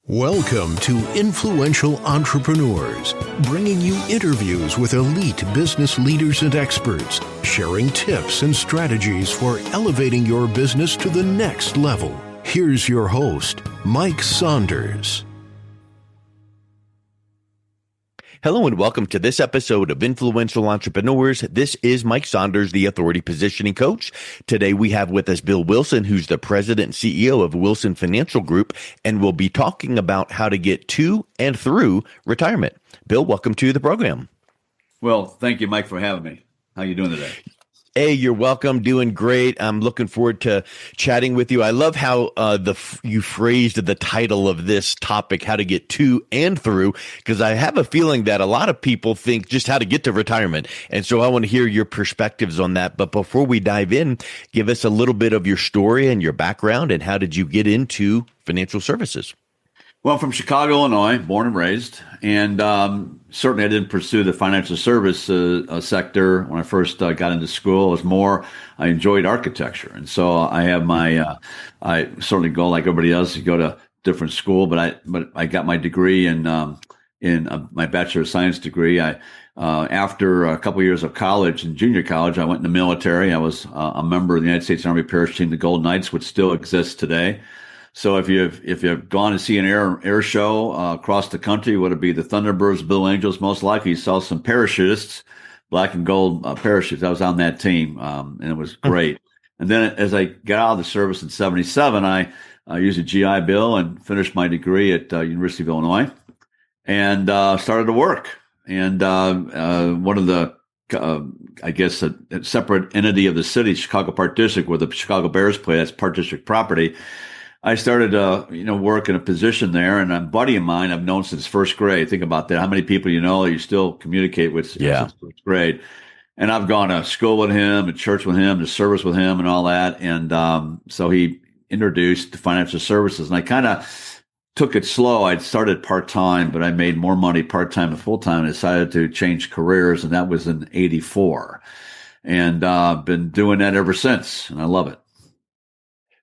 Welcome to Influential Entrepreneurs, bringing you interviews with elite business leaders and experts, sharing tips and strategies for elevating your business to the next level. Here's your host, Mike Saunders. Hello and welcome to this episode of Influential Entrepreneurs. This is Mike Saunders, the Authority Positioning Coach. Today we have with us Bill Wilson, who's the president and CEO of Wilson Financial Group, and we'll be talking about how to get to and through retirement. Bill, welcome to the program. Well, thank you, Mike, for having me. How are you doing today? Hey, you're welcome. Doing great. I'm looking forward to chatting with you. I love how you phrased the title of this topic, how to get to and through, because I have a feeling that a lot of people think just how to get to retirement. And so I want to hear your perspectives on that. But before we dive in, give us a little bit of your story and your background and how did you get into financial services? Well, I'm from Chicago, Illinois, born and raised, and certainly I didn't pursue the financial service sector when I first got into school. It was more, I enjoyed architecture, and so I have my, I certainly go like everybody else, you go to different school, but I got my degree in my Bachelor of Science degree. After a couple of years of college and junior college, I went in the military. I was a member of the United States Army Parachute Team, the Golden Knights, which still exists today. So if you've gone to see an air show across the country, would it be the Thunderbirds, Blue Angels? Most likely, you saw some parachutists, black and gold parachutes. I was on that team, and it was great. And then as I got out of the service in '77, I used a GI Bill and finished my degree at University of Illinois, and started to work. And one of the I guess a separate entity of the city, Chicago Park District, where the Chicago Bears play, that's Park District property. I started to, work in a position there, and a buddy of mine I've known since first grade. Think about that. How many people you still communicate with since first grade? And I've gone to school with him, to church with him, to service with him, and all that. And so he introduced financial services, and I kind of took it slow. I'd started part-time, but I made more money part-time than full-time, and decided to change careers, and that was in '84. And I've been doing that ever since, and I love it.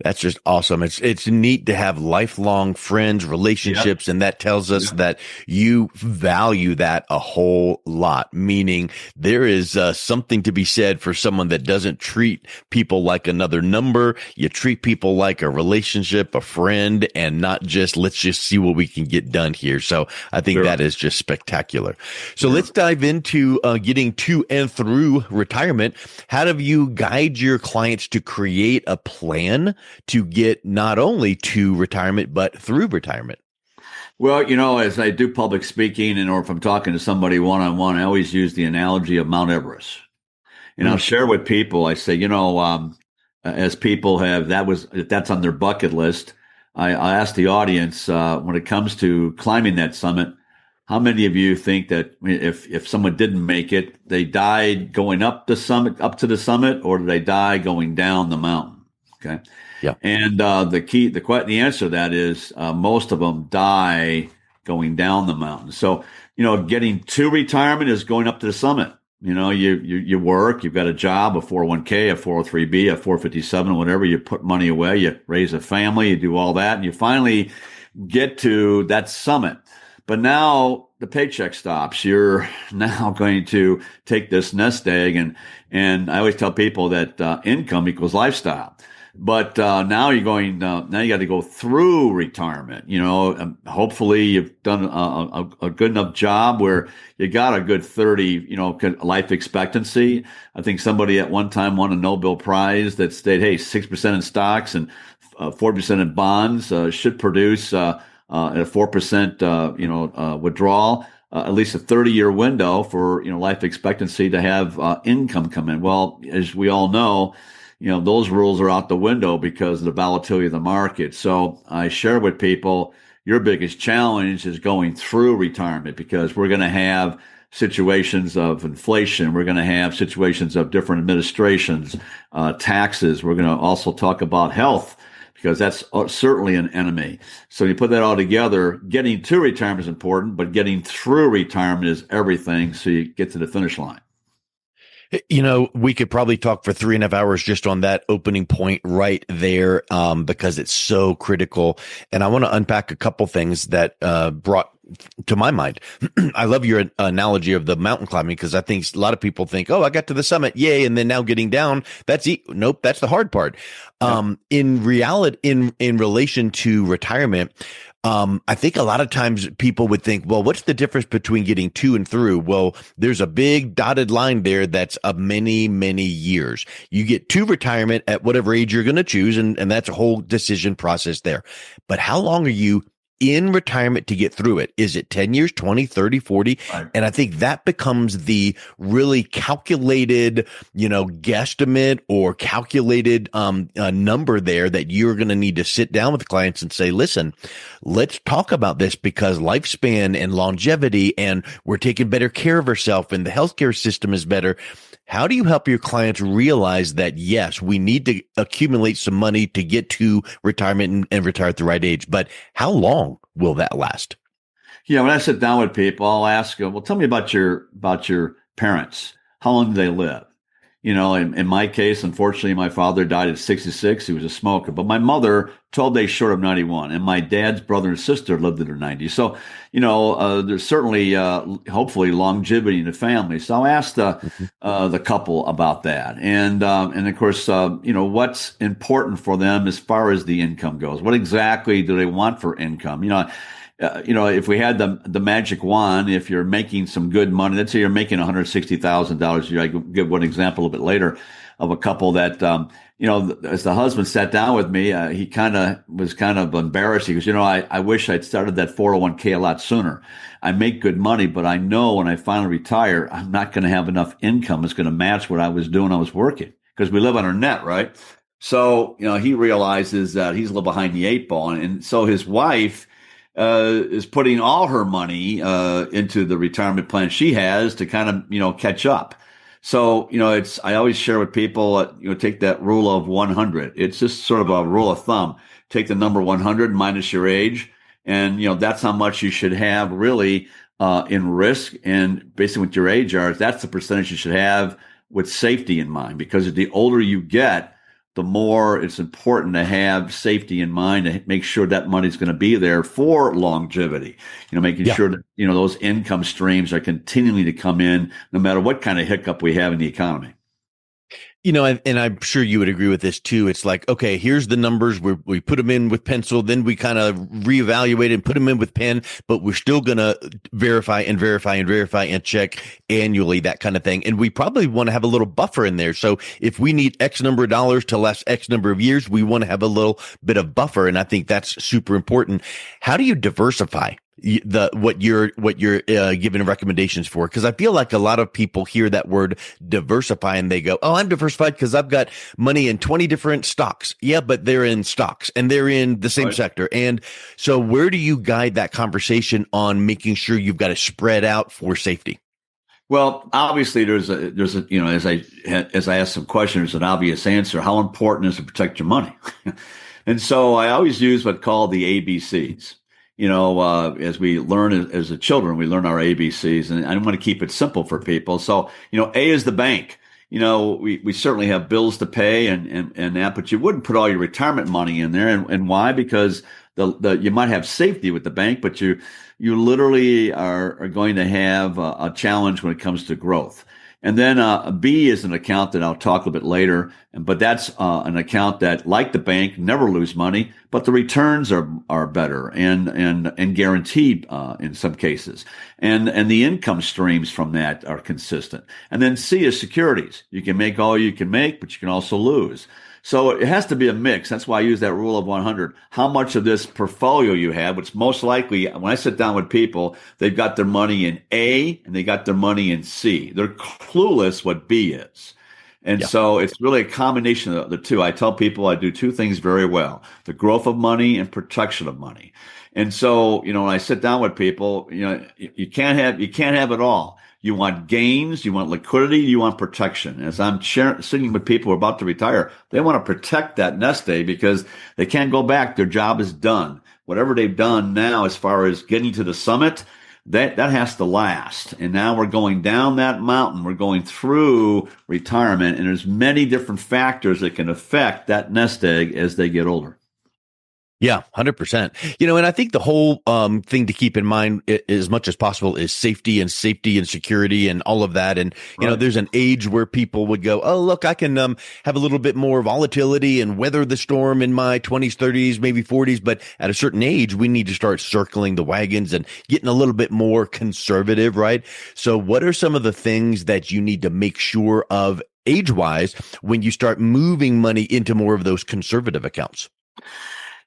That's just awesome. It's neat to have lifelong friends, relationships, and that tells us that you value that a whole lot, meaning there is something to be said for someone that doesn't treat people like another number. You treat people like a relationship, a friend, and not just, let's just see what we can get done here. So I think that is just spectacular. So let's dive into getting to and through retirement. How do you guide your clients to create a plan to get not only to retirement, but through retirement? Well, as I do public speaking or if I'm talking to somebody one-on-one, I always use the analogy of Mount Everest. And I'll share with people, I say, as people have, if that's on their bucket list, I ask the audience, when it comes to climbing that summit, how many of you think that if someone didn't make it, they died going up to the summit, or did they die going down the mountain? Okay. Yeah. And the answer to that is most of them die going down the mountain. So, getting to retirement is going up to the summit. You work, you've got a job, a 401k, a 403b, a 457, whatever. You put money away, you raise a family, you do all that, and you finally get to that summit. But now the paycheck stops. You're now going to take this nest egg, and I always tell people that income equals lifestyle. But now you're going. Now you got to go through retirement. Hopefully you've done a good enough job where you got a good 30, life expectancy. I think somebody at one time won a Nobel Prize that stated, "Hey, 6% in stocks and 4% in bonds should produce at a 4% withdrawal." At least a 30-year window for life expectancy to have income come in. Well, as we all know, those rules are out the window because of the volatility of the market. So I share with people, your biggest challenge is going through retirement, because we're going to have situations of inflation. We're going to have situations of different administrations, taxes. We're going to also talk about health, because that's certainly an enemy. So you put that all together, getting to retirement is important, but getting through retirement is everything, so you get to the finish line. We could probably talk for 3.5 hours just on that opening point right there, because it's so critical. And I want to unpack a couple things that brought to my mind. I love your analogy of the mountain climbing, because I think a lot of people think, oh, I got to the summit, yay, and then now getting down, nope, that's the hard part. In reality, in relation to retirement, I think a lot of times people would think, well, what's the difference between getting to and through? Well, there's a big dotted line there that's of many, many years. You get to retirement at whatever age you're going to choose, and that's a whole decision process there. But how long are you in retirement to get through it? Is it 10 years, 20, 30, 40? Right. And I think that becomes the really calculated, guesstimate or calculated number there that you're going to need to sit down with clients and say, listen, let's talk about this, because lifespan and longevity, and we're taking better care of ourselves, and the healthcare system is better. How do you help your clients realize that, yes, we need to accumulate some money to get to retirement and retire at the right age, but how long will that last? Yeah, when I sit down with people, I'll ask them, well, tell me about your parents. How long did they live? In my case, unfortunately, my father died at 66. He was a smoker. But my mother, 12 days short of 91. And my dad's brother and sister lived in their 90s. So, there's certainly, hopefully, longevity in the family. So I'll ask the couple about that. And of course, what's important for them as far as the income goes. What exactly do they want for income? If we had the magic wand, if you're making some good money, let's say you're making $160,000 a year. I can give one example a little bit later of a couple that, as the husband sat down with me, he was kind of embarrassed. He goes, I wish I'd started that 401k a lot sooner. I make good money, but I know when I finally retire, I'm not going to have enough income that's going to match what I was doing. I was working, because we live on our net, right? So, he realizes that he's a little behind the eight ball. And so his wife is putting all her money into the retirement plan she has to kind of, catch up. So, I always share with people, take that rule of 100. It's just sort of a rule of thumb. Take the number 100 minus your age. And, that's how much you should have really in risk. And basically what your age are, that's the percentage you should have with safety in mind. Because the older you get, the more it's important to have safety in mind to make sure that money's going to be there for longevity. Making sure that, those income streams are continuing to come in no matter what kind of hiccup we have in the economy. And I'm sure you would agree with this too. It's like, okay, here's the numbers. We put them in with pencil, then we kind of reevaluate and put them in with pen, but we're still going to verify and check annually, that kind of thing. And we probably want to have a little buffer in there. So if we need X number of dollars to last X number of years, we want to have a little bit of buffer. And I think that's super important. How do you diversify what you're giving recommendations for? Because I feel like a lot of people hear that word diversify and they go, oh, I'm diversified because I've got money in 20 different stocks. Yeah, but they're in stocks and they're in the same sector. And so where do you guide that conversation on making sure you've got to spread out for safety? Well, obviously there's a, as I ask some questions, there's an obvious answer. How important is it to protect your money? And so I always use what's called the ABCs. As we learn as a children, we learn our ABCs, and I want to keep it simple for people. So, A is the bank. We certainly have bills to pay and that, but you wouldn't put all your retirement money in there. And why? Because you might have safety with the bank, but you literally are going to have a challenge when it comes to growth. And then B is an account that I'll talk a bit later, but that's an account that, like the bank, never lose money, but the returns are better and guaranteed in some cases, and the income streams from that are consistent. And then C is securities. You can make all you can make, but you can also lose. So it has to be a mix. That's why I use that rule of 100. How much of this portfolio you have, which most likely, when I sit down with people, they've got their money in A and they got their money in C. They're clueless what B is. And so it's really a combination of the two. I tell people I do two things very well: the growth of money and protection of money. And so, when I sit down with people, you can't have it all. You want gains, you want liquidity, you want protection. As I'm sitting with people who are about to retire, they want to protect that nest egg because they can't go back. Their job is done. Whatever they've done now, as far as getting to the summit, that has to last. And now we're going down that mountain. We're going through retirement, and there's many different factors that can affect that nest egg as they get older. Yeah, 100%. And I think the whole thing to keep in mind as much as possible is safety and security and all of that. And, Right. there's an age where people would go, oh, look, I can have a little bit more volatility and weather the storm in my 20s, 30s, maybe 40s. But at a certain age, we need to start circling the wagons and getting a little bit more conservative, right? So what are some of the things that you need to make sure of age-wise when you start moving money into more of those conservative accounts?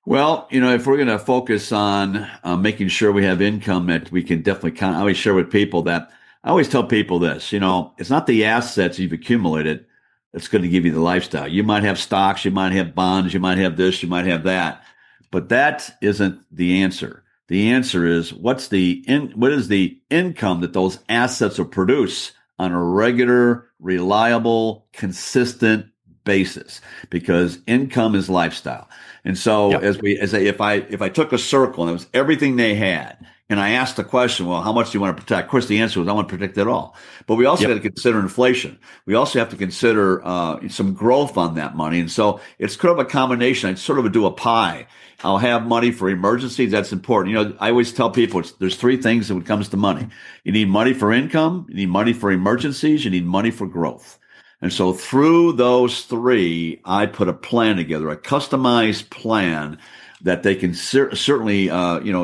Well, if we're going to focus on making sure we have income that we can definitely count, I always share with people that I always tell people this, it's not the assets you've accumulated that's going to give you the lifestyle. You might have stocks, you might have bonds, you might have this, you might have that, but that isn't the answer. The answer is what is the income that those assets will produce on a regular, reliable, consistent basis, because income is lifestyle. And so if I took a circle and it was everything they had, and I asked the question, well, how much do you want to protect? Of course, the answer was I want to protect it all. But we also got to consider inflation. We also have to consider some growth on that money. And so it's kind of a combination. I sort of do a pie. I'll have money for emergencies. That's important. I always tell people there's three things when it comes to money. You need money for income. You need money for emergencies. You need money for growth. And so through those three, I put a plan together, a customized plan that they can certainly,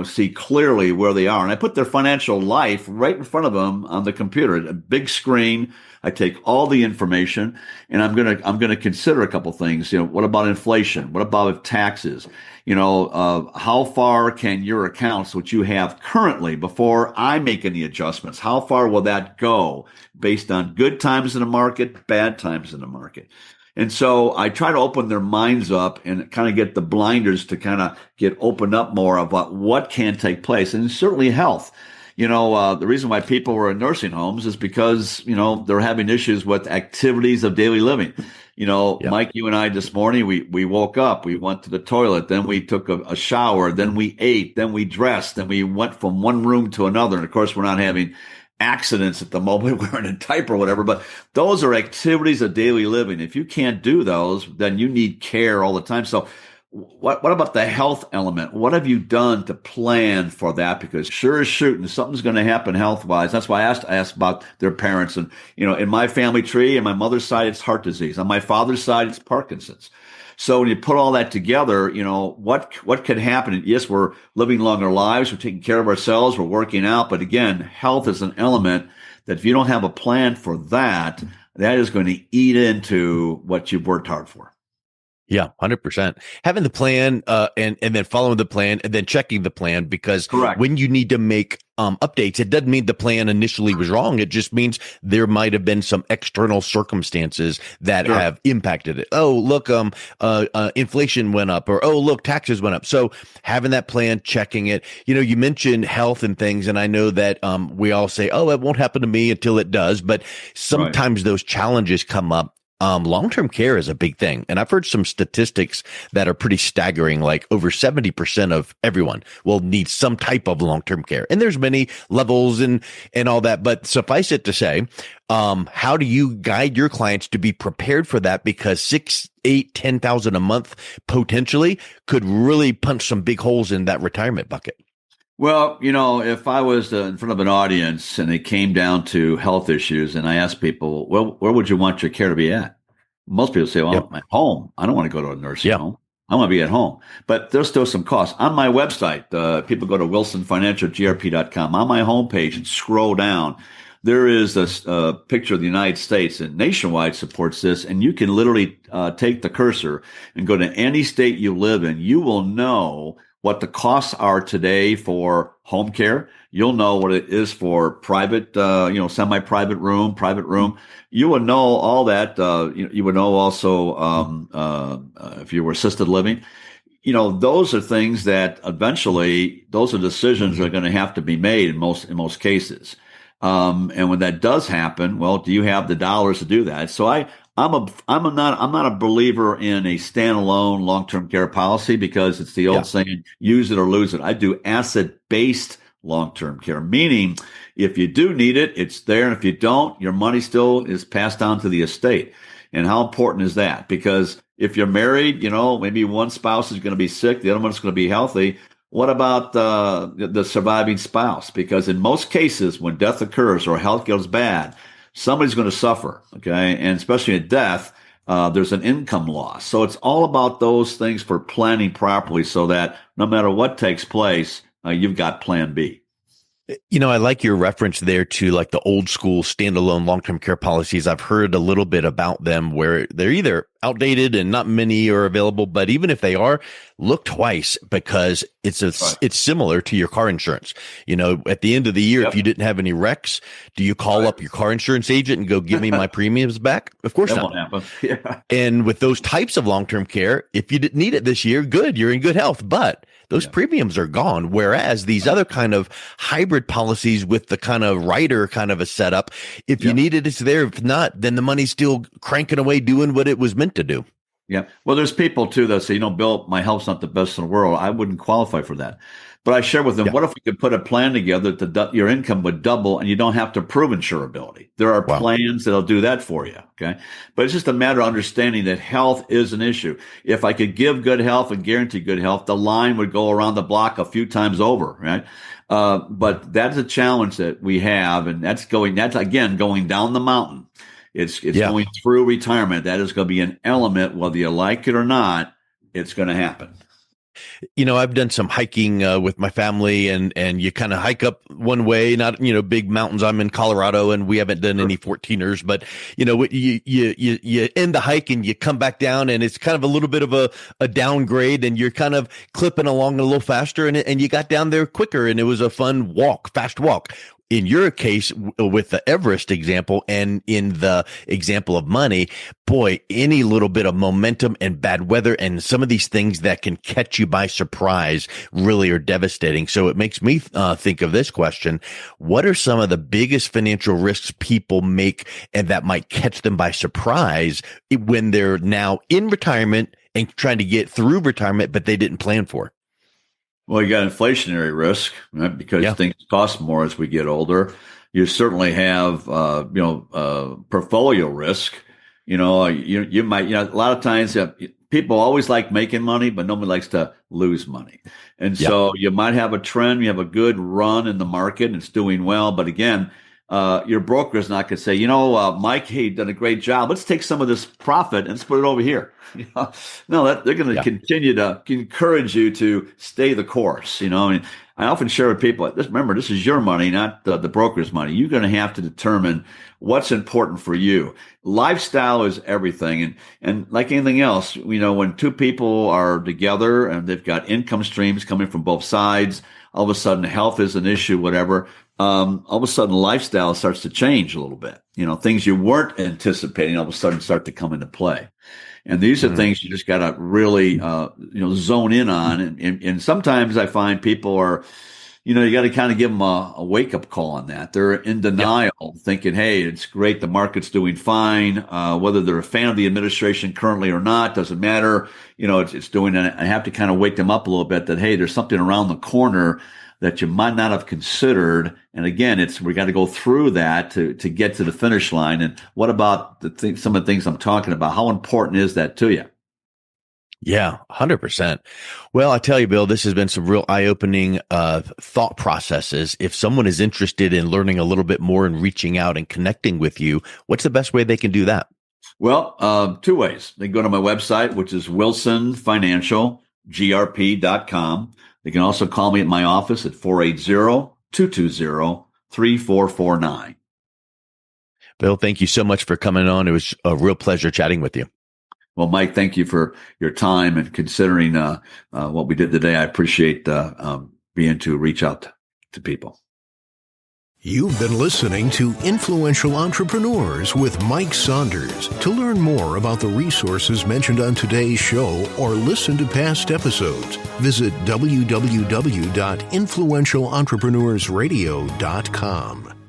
see clearly where they are. And I put their financial life right in front of them on the computer, a big screen. I take all the information, and I'm gonna consider a couple things. What about inflation? What about taxes? How far can your accounts, which you have currently, before I make any adjustments, how far will that go based on good times in the market, bad times in the market? And so I try to open their minds up and kind of get the blinders to kind of get opened up more about what can take place. And certainly health. The reason why people were in nursing homes is because, they're having issues with activities of daily living. Mike, you and I this morning, we woke up, we went to the toilet, then we took a shower, then we ate, then we dressed, then we went from one room to another. And of course, we're not having accidents at the moment we're in a diaper or whatever, but those are activities of daily living. If you can't do those, then you need care all the time. So what about the health element? What have you done to plan for that? Because sure as shooting, something's going to happen health-wise. That's why I asked about their parents. And, in my family tree, on my mother's side, it's heart disease. On my father's side, it's Parkinson's. So when you put all that together, what could happen? Yes, we're living longer lives. We're taking care of ourselves. We're working out. But again, health is an element that if you don't have a plan for that, that is going to eat into what you've worked hard for. Yeah, 100%. Having the plan, and then following the plan and then checking the plan, because Correct. When you need to make updates, it doesn't mean the plan initially was wrong. It just means there might have been some external circumstances that have impacted it. Oh, look, inflation went up, or, oh, look, taxes went up. So having that plan, checking it, you mentioned health and things. And I know that, we all say, oh, it won't happen to me until it does. But sometimes those challenges come up. Long-term care is a big thing. And I've heard some statistics that are pretty staggering, like over 70% of everyone will need some type of long-term care. And there's many levels and all that. But suffice it to say, how do you guide your clients to be prepared for that? Because 6, 8, 10,000 a month potentially could really punch some big holes in that retirement bucket. Well, if I was in front of an audience and it came down to health issues and I asked people, well, where would you want your care to be at? Most people say, well, at home. I don't want to go to a nursing home. I want to be at home. But there's still some costs. On my website, people go to wilsonfinancialgrp.com. On my homepage and scroll down, there is a picture of the United States, and Nationwide supports this. And you can literally take the cursor and go to any state you live in. You will know what the costs are today for home care. You'll know what it is for private, semi-private room, private room. You would know all that. You would know also if you were assisted living. Those are things that eventually, those are decisions that are going to have to be made in most cases. And when that does happen, well, do you have the dollars to do that? So I'm not a believer in a standalone long-term care policy, because it's the old saying, use it or lose it. I do asset-based long-term care, meaning if you do need it, it's there. And if you don't, your money still is passed down to the estate. And how important is that? Because if you're married, maybe one spouse is going to be sick, the other one's going to be healthy. What about the surviving spouse? Because in most cases, when death occurs or health goes bad, somebody's going to suffer, okay? And especially at death, there's an income loss. So it's all about those things for planning properly so that no matter what takes place, you've got plan B. I like your reference there to like the old school standalone long-term care policies. I've heard a little bit about them where they're either outdated and not many are available, but even if they are, look twice because it's similar to your car insurance. At the end of the year, If you didn't have any wrecks, do you call up your car insurance agent and go, give me my premiums back? Of course that not. Won't happen. Yeah. And with those types of long-term care, if you didn't need it this year, good, you're in good health, but those premiums are gone. Whereas these other kind of hybrid policies with the kind of rider kind of a setup, if you need it, it's there. If not, then the money's still cranking away doing what it was meant to do. Yeah. Well, there's people too that say, Bill, my health's not the best in the world. I wouldn't qualify for that. But I share with them, what if we could put a plan together that your income would double and you don't have to prove insurability? There are plans that'll do that for you. Okay. But it's just a matter of understanding that health is an issue. If I could give good health and guarantee good health, the line would go around the block a few times over. Right. But that's a challenge that we have. And that's again, going down the mountain. It's going through retirement. That is going to be an element, whether you like it or not, it's going to happen. I've done some hiking with my family and you kind of hike up one way, not, big mountains. I'm in Colorado and we haven't done any 14ers, but you end the hike and you come back down and it's kind of a little bit of a downgrade and you're kind of clipping along a little faster and you got down there quicker and it was a fun fast walk. In your case, with the Everest example and in the example of money, boy, any little bit of momentum and bad weather and some of these things that can catch you by surprise really are devastating. So it makes me think of this question. What are some of the biggest financial risks people make and that might catch them by surprise when they're now in retirement and trying to get through retirement, but they didn't plan for? Well, you got inflationary risk, right? Because things cost more as we get older. You certainly have, portfolio risk. You might, a lot of times people always like making money, but nobody likes to lose money. And so you might have a trend, you have a good run in the market and it's doing well. But again, your broker is not going to say, Mike, hey, you've done a great job. Let's take some of this profit and let's put it over here. No, they're going to continue to encourage you to stay the course. I often share with people, remember, this is your money, not the broker's money. You're going to have to determine what's important for you. Lifestyle is everything. And like anything else, when two people are together and they've got income streams coming from both sides, all of a sudden health is an issue, whatever. All of a sudden lifestyle starts to change a little bit. Things you weren't anticipating all of a sudden start to come into play. And these are things you just got to really, zone in on. And sometimes I find people are, you got to kind of give them a wake up call on that. They're in denial, thinking, hey, it's great. The market's doing fine. Whether they're a fan of the administration currently or not, doesn't matter. It's doing it. I have to kind of wake them up a little bit that, hey, there's something around the corner that you might not have considered. And again, we got to go through that to get to the finish line. And what about some of the things I'm talking about? How important is that to you? Yeah, 100%. Well, I tell you, Bill, this has been some real eye-opening thought processes. If someone is interested in learning a little bit more and reaching out and connecting with you, what's the best way they can do that? Well, two ways. They can go to my website, which is wilsonfinancialgrp.com. They can also call me at my office at 480-220-3449. Bill, thank you so much for coming on. It was a real pleasure chatting with you. Well, Mike, thank you for your time and considering what we did today. I appreciate being to reach out to people. You've been listening to Influential Entrepreneurs with Mike Saunders. To learn more about the resources mentioned on today's show or listen to past episodes, visit www.influentialentrepreneursradio.com.